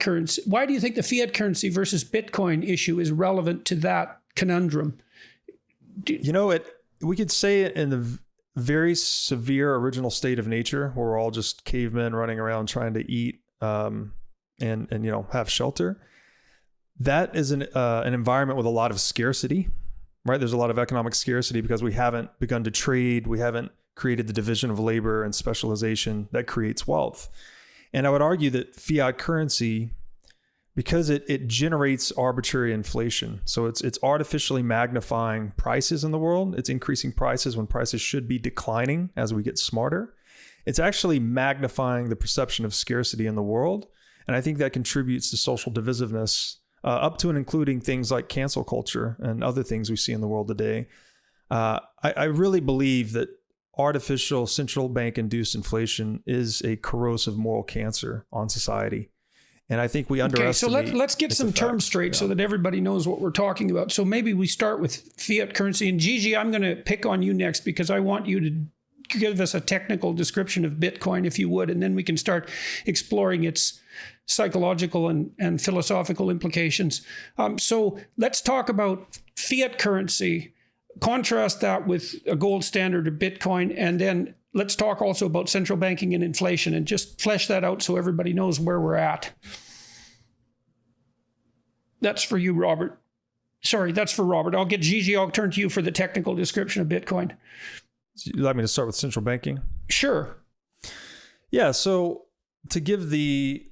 currency? Why do you think the fiat currency versus Bitcoin issue is relevant to that conundrum? We could say it in the very severe original state of nature, where we're all just cavemen running around trying to eat and have shelter. That is an environment with a lot of scarcity, right? There's a lot of economic scarcity because we haven't begun to trade. We haven't created the division of labor and specialization that creates wealth. And I would argue that fiat currency, because it generates arbitrary inflation. So it's artificially magnifying prices in the world. It's increasing prices when prices should be declining as we get smarter. It's actually magnifying the perception of scarcity in the world. And I think that contributes to social divisiveness, up to and including things like cancel culture and other things we see in the world today. I really believe that artificial central bank induced inflation is a corrosive moral cancer on society. And I think we underestimate. Okay, so let's get some terms straight so that everybody knows what we're talking about. So maybe we start with fiat currency. And Gigi, I'm going to pick on you next because I want you to give us a technical description of Bitcoin, if you would, and then we can start exploring its psychological and philosophical implications. So let's talk about fiat currency, contrast that with a gold standard of Bitcoin, and then let's talk also about central banking and inflation and just flesh that out so everybody knows where we're at. That's for you, Robert. Sorry, that's for Robert. I'll get Gigi. I'll turn to you for the technical description of Bitcoin. So you'd like me to start with central banking? Sure. Yeah, so to give the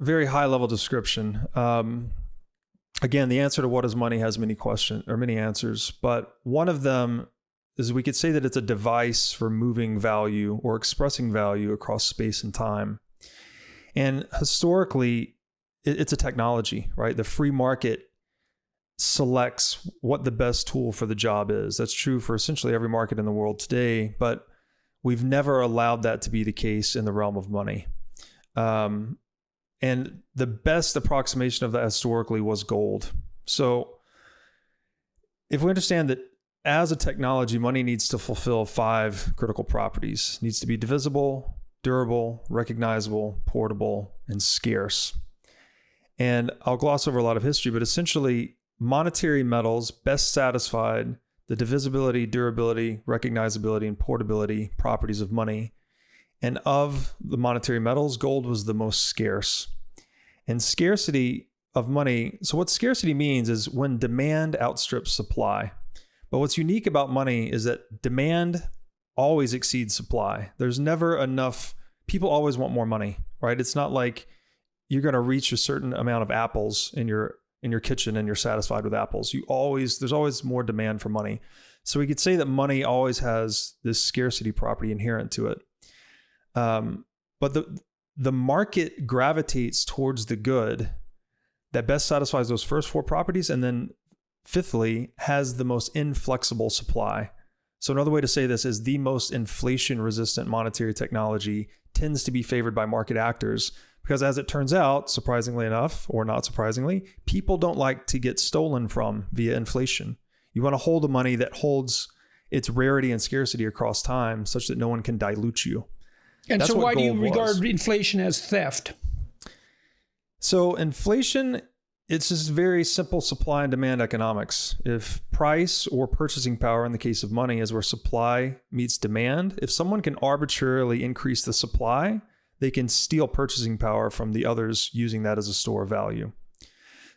very high level description, again, the answer to what is money has many questions or many answers, but one of them is we could say that it's a device for moving value or expressing value across space and time. And historically, it's a technology, right? The free market selects what the best tool for the job is. That's true for essentially every market in the world today, but we've never allowed that to be the case in the realm of money. And the best approximation of that historically was gold. So if we understand that as a technology, money needs to fulfill 5 critical properties. It needs to be divisible, durable, recognizable, portable, and scarce. And I'll gloss over a lot of history, but essentially monetary metals best satisfied the divisibility, durability, recognizability, and portability properties of money. And of the monetary metals, gold was the most scarce. And scarcity of money, so what scarcity means is when demand outstrips supply. But what's unique about money is that demand always exceeds supply. There's never enough. People always want more money, right? It's not like you're going to reach a certain amount of apples in your kitchen and you're satisfied with apples. There's always more demand for money. So we could say that money always has this scarcity property inherent to it. But the market gravitates towards the good that best satisfies those first 4 properties, and then fifthly, has the most inflexible supply. So another way to say this is the most inflation-resistant monetary technology tends to be favored by market actors because, as it turns out, surprisingly enough, or not surprisingly, people don't like to get stolen from via inflation. You want to hold the money that holds its rarity and scarcity across time such that no one can dilute you. And that's so why do you regard inflation as theft? So inflation, it's just very simple supply and demand economics. If price or purchasing power in the case of money is where supply meets demand, if someone can arbitrarily increase the supply, they can steal purchasing power from the others using that as a store of value.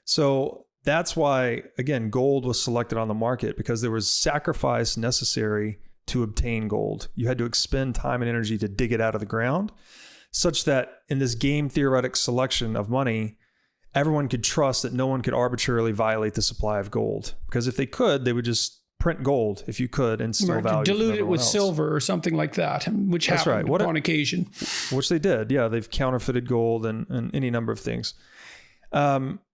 So that's why, again, gold was selected on the market because there was sacrifice necessary to obtain gold. You had to expend time and energy to dig it out of the ground, such that in this game theoretic selection of money, everyone could trust that no one could arbitrarily violate the supply of gold. Because if they could, they would just print gold if you could and steal value. Dilute it with silver or something like that, which happened on occasion. Which they did. Yeah, they've counterfeited gold and any number of things.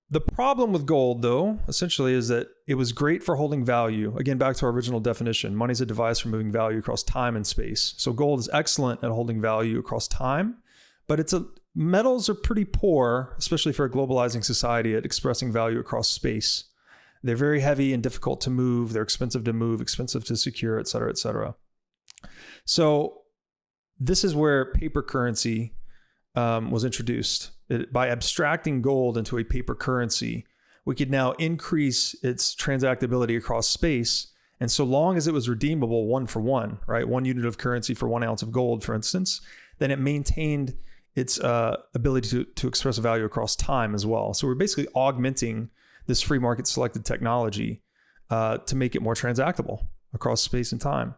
The problem with gold, though, essentially is that it was great for holding value. Again, back to our original definition, money is a device for moving value across time and space. So gold is excellent at holding value across time, but metals are pretty poor, especially for a globalizing society, at expressing value across space. They're very heavy and difficult to move. They're expensive to move, expensive to secure, et cetera, et cetera. So this is where paper currency was introduced. By abstracting gold into a paper currency, we could now increase its transactability across space. And so long as it was redeemable 1 for 1, right? 1 unit of currency for 1 ounce of gold, for instance, then it maintained its ability to express value across time as well. So we're basically augmenting this free market selected technology to make it more transactable across space and time.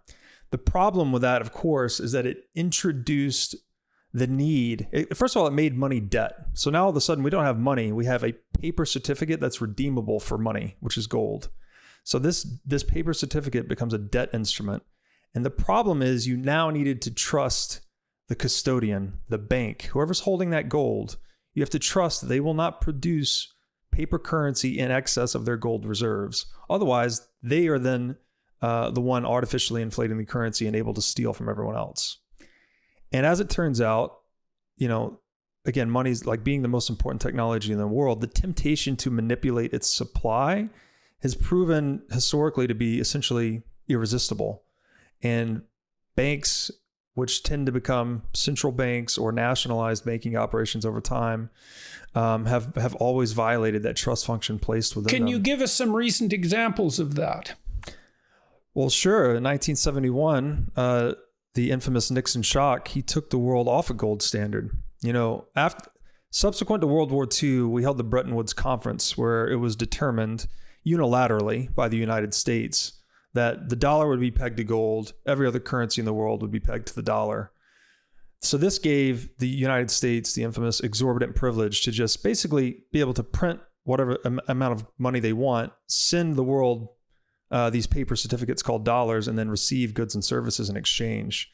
The problem with that, of course, is that it introduced the need. First of all, it made money debt. So now all of a sudden we don't have money. We have a paper certificate that's redeemable for money, which is gold. So this paper certificate becomes a debt instrument. And the problem is you now needed to trust the custodian, the bank, whoever's holding that gold. You have to trust that they will not produce paper currency in excess of their gold reserves. Otherwise, they are then the one artificially inflating the currency and able to steal from everyone else. And as it turns out, again, money's like being the most important technology in the world. The temptation to manipulate its supply has proven historically to be essentially irresistible. And banks, which tend to become central banks or nationalized banking operations over time, have always violated that trust function placed within them. Can you give us some recent examples of that? Well, sure. In 1971, the infamous Nixon shock, he took the world off a gold standard. Subsequent to World War II, we held the Bretton Woods Conference, where it was determined unilaterally by the United States that the dollar would be pegged to gold. Every other currency in the world would be pegged to the dollar. So this gave the United States the infamous exorbitant privilege to just basically be able to print whatever amount of money they want, send the world these paper certificates called dollars, and then receive goods and services in exchange.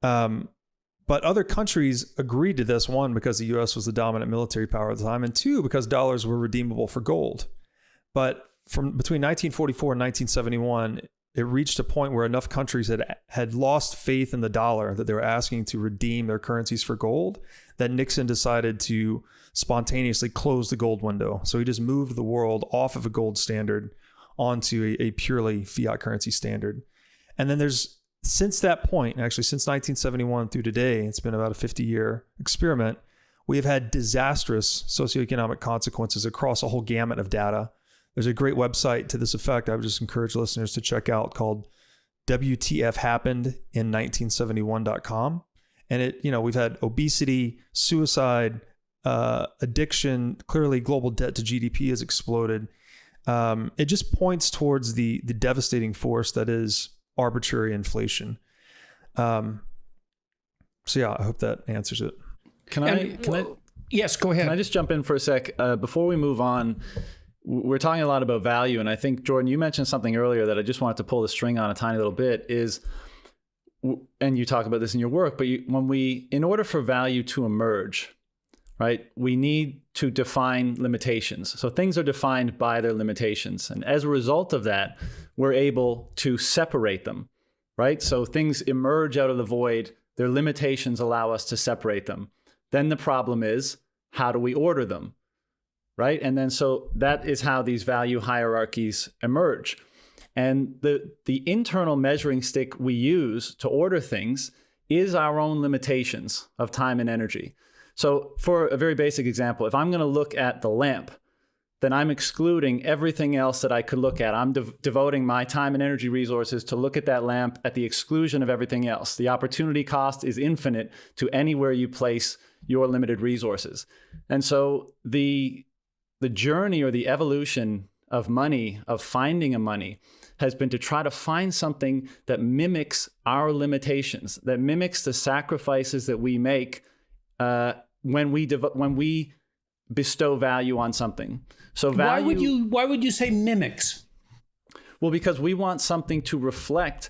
But other countries agreed to this, one, because the US was the dominant military power at the time, and two, because dollars were redeemable for gold. But from between 1944 and 1971, it reached a point where enough countries had lost faith in the dollar that they were asking to redeem their currencies for gold, that Nixon decided to spontaneously close the gold window. So he just moved the world off of a gold standard onto a purely fiat currency standard. And then since that point, actually since 1971 through today, it's been about a 50-year experiment, we have had disastrous socioeconomic consequences across a whole gamut of data. There's a great website to this effect I would just encourage listeners to check out called WTFhappenedin1971.com. And we've had obesity, suicide, addiction, clearly global debt to GDP has exploded. It just points towards the devastating force that is arbitrary inflation. So yeah, I hope that answers it. Yes, go ahead. Can I just jump in for a sec? Before we move on, we're talking a lot about value. And I think, Jordan, you mentioned something earlier that I just wanted to pull the string on a tiny little bit and you talk about this in your work, but in order for value to emerge, right, we need to define limitations. So things are defined by their limitations. And as a result of that, we're able to separate them, right? So things emerge out of the void. Their limitations allow us to separate them. Then the problem is, how do we order them, right? And then so that is how these value hierarchies emerge. And the internal measuring stick we use to order things is our own limitations of time and energy. So for a very basic example, if I'm going to look at the lamp, then I'm excluding everything else that I could look at. I'm devoting my time and energy resources to look at that lamp at the exclusion of everything else. The opportunity cost is infinite to anywhere you place your limited resources. And so the journey or the evolution of money, of finding a money, has been to try to find something that mimics our limitations, that mimics the sacrifices that we make when we bestow value on something. So value. Why would you say mimics? Well, because we want something to reflect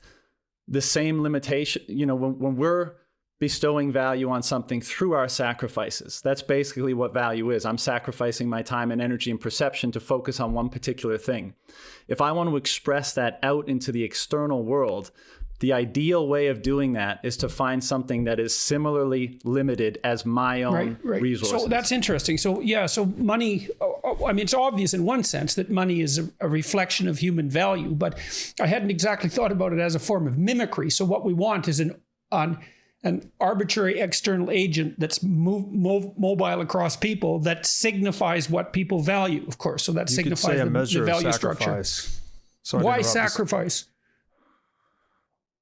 the same limitation. When we're bestowing value on something through our sacrifices, that's basically what value is. I'm sacrificing my time and energy and perception to focus on one particular thing. If I want to express that out into the external world, the ideal way of doing that is to find something that is similarly limited as my own resources. So that's interesting. So money, it's obvious in one sense that money is a reflection of human value, but I hadn't exactly thought about it as a form of mimicry. So what we want is an an arbitrary external agent that's mobile across people that signifies what people value, of course. So that You could signifies say a the measure value of structure. sacrifice. Sorry to Why interrupt. sacrifice?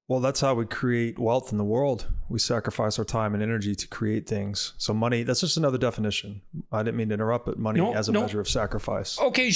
Well, that's how we create wealth in the world. We sacrifice our time and energy to create things. So money, that's just another definition. I didn't mean to interrupt, but money as a measure of sacrifice. Okay,